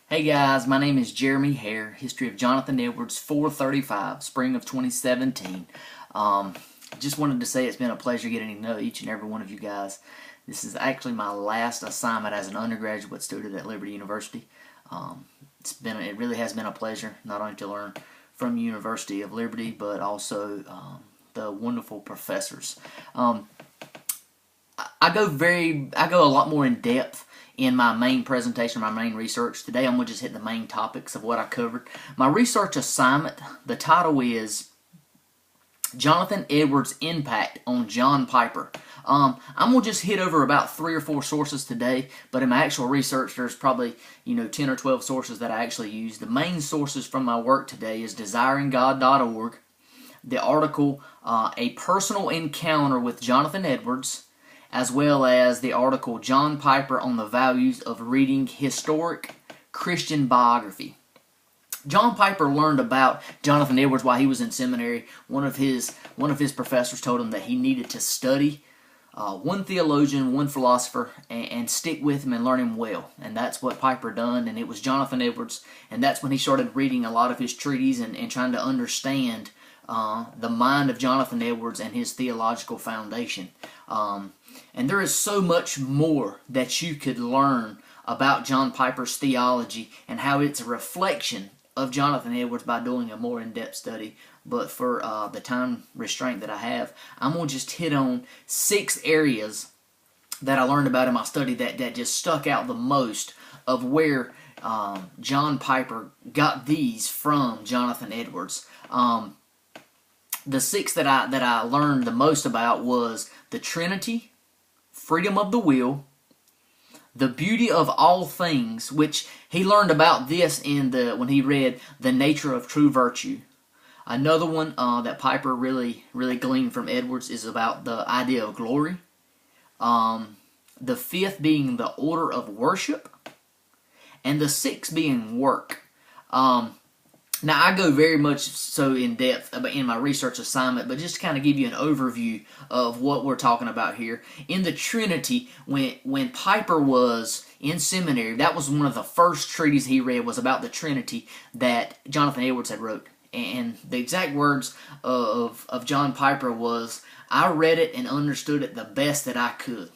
Hey guys, my name is Jeremy Hare, History of Jonathan Edwards, 435, spring of 2017. Just wanted to say it's been a pleasure getting to know each and every one of you guys. This is actually my last assignment as an undergraduate student at Liberty University. It really has been a pleasure not only to learn from University of Liberty, but also the wonderful professors. I go a lot more in depth in my main presentation, my main research. Today I'm going to just hit the main topics of what I covered. My research assignment, the title is Jonathan Edwards' Impact on John Piper. I'm going to just hit over about 3 or 4 sources today, but in my actual research there's probably 10 or 12 sources that I actually use. The main sources from my work today is desiringgod.org, the article A Personal Encounter with Jonathan Edwards, as well as the article John Piper on the Values of Reading Historic Christian Biography. John Piper learned about Jonathan Edwards while he was in seminary. One of his professors told him that he needed to study one theologian, one philosopher, and stick with him and learn him well. And that's what Piper done, and it was Jonathan Edwards. And that's when he started reading a lot of his treatises and trying to understand the mind of Jonathan Edwards and his theological foundation. And there is so much more that you could learn about John Piper's theology and how it's a reflection of Jonathan Edwards by doing a more in-depth study. But for the time restraint that I have, I'm going to just hit on 6 areas that I learned about in my study that just stuck out the most of where John Piper got these from Jonathan Edwards. The 6 that I learned the most about was the Trinity, freedom of the will, the beauty of all things, which he learned about this when he read The Nature of True Virtue. Another one that Piper really gleaned from Edwards is about the idea of glory. The 5th being the order of worship, and the 6th being work. Now, I go very much so in depth in my research assignment, but just to kind of give you an overview of what we're talking about here. In the Trinity, when Piper was in seminary, that was one of the first treatises he read was about the Trinity that Jonathan Edwards had wrote. And the exact words of John Piper was, "I read it and understood it the best that I could."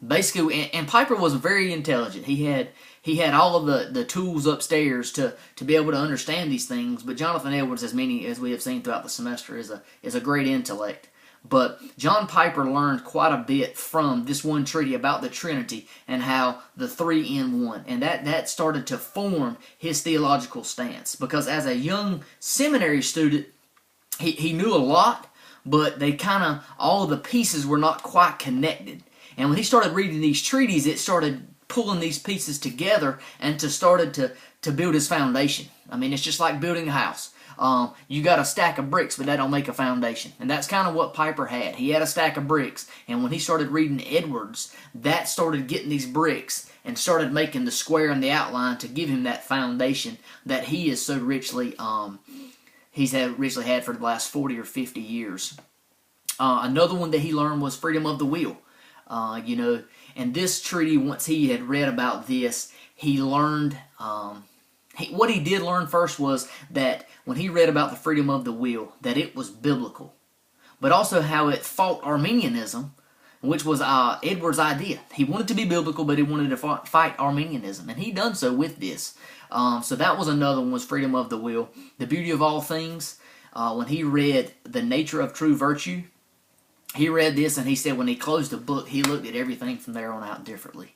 Basically, and Piper was very intelligent. He had all of the tools upstairs to be able to understand these things. But Jonathan Edwards, as we have seen throughout the semester, is a great intellect. But John Piper learned quite a bit from this one treatise about the Trinity and how the 3 in 1, and that started to form his theological stance. Because as a young seminary student, he knew a lot, but all of the pieces were not quite connected. And when he started reading these treatises, it started pulling these pieces together and started to build his foundation. I mean, it's just like building a house. You got a stack of bricks, but that don't make a foundation. And that's kind of what Piper had. He had a stack of bricks, and when he started reading Edwards, that started getting these bricks and started making the square and the outline to give him that foundation that he is so richly richly had for the last 40 or 50 years. Another one that he learned was freedom of the will. And this treaty, once he had read about this, he learned, what he did learn first was that when he read about the freedom of the will, that it was biblical, but also how it fought Arminianism, which was Edwards' idea. He wanted to be biblical, but he wanted to fight Arminianism, and he done so with this. So that was another one, was freedom of the will. The beauty of all things, when he read The Nature of True Virtue, he read this, and he said when he closed the book, he looked at everything from there on out differently.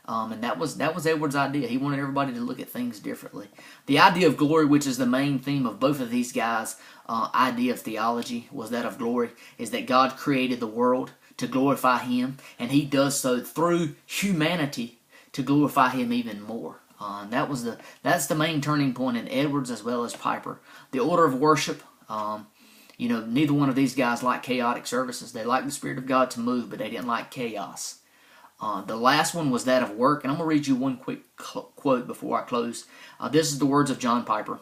And that was Edwards' idea. He wanted everybody to look at things differently. The idea of glory, which is the main theme of both of these guys' idea of theology, was that of glory, is that God created the world to glorify Him, and He does so through humanity to glorify Him even more. That's the main turning point in Edwards as well as Piper. The order of worship. Neither one of these guys liked chaotic services. They liked the Spirit of God to move, but they didn't like chaos. The last one was that of work, and I'm going to read you one quick quote before I close. This is the words of John Piper.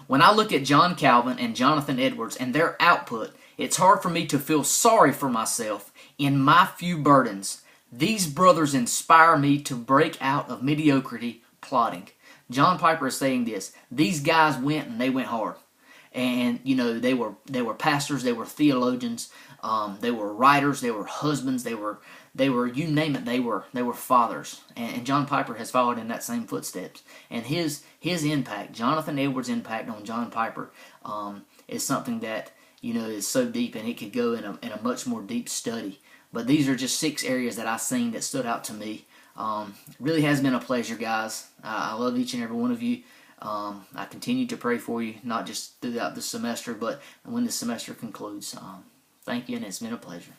"When I look at John Calvin and Jonathan Edwards and their output, it's hard for me to feel sorry for myself in my few burdens. These brothers inspire me to break out of mediocrity, plotting. John Piper is saying this. These guys went and they went hard. And they were pastors, they were theologians, they were writers, they were husbands, they were you name it, they were fathers. And John Piper has followed in that same footsteps. And his impact, Jonathan Edwards' impact on John Piper, is something that is so deep, and it could go in a much more deep study. But these are just 6 areas that I've seen that stood out to me. Really has been a pleasure, guys. I love each and every one of you. I continue to pray for you, not just throughout the semester, but when the semester concludes. Thank you, and it's been a pleasure.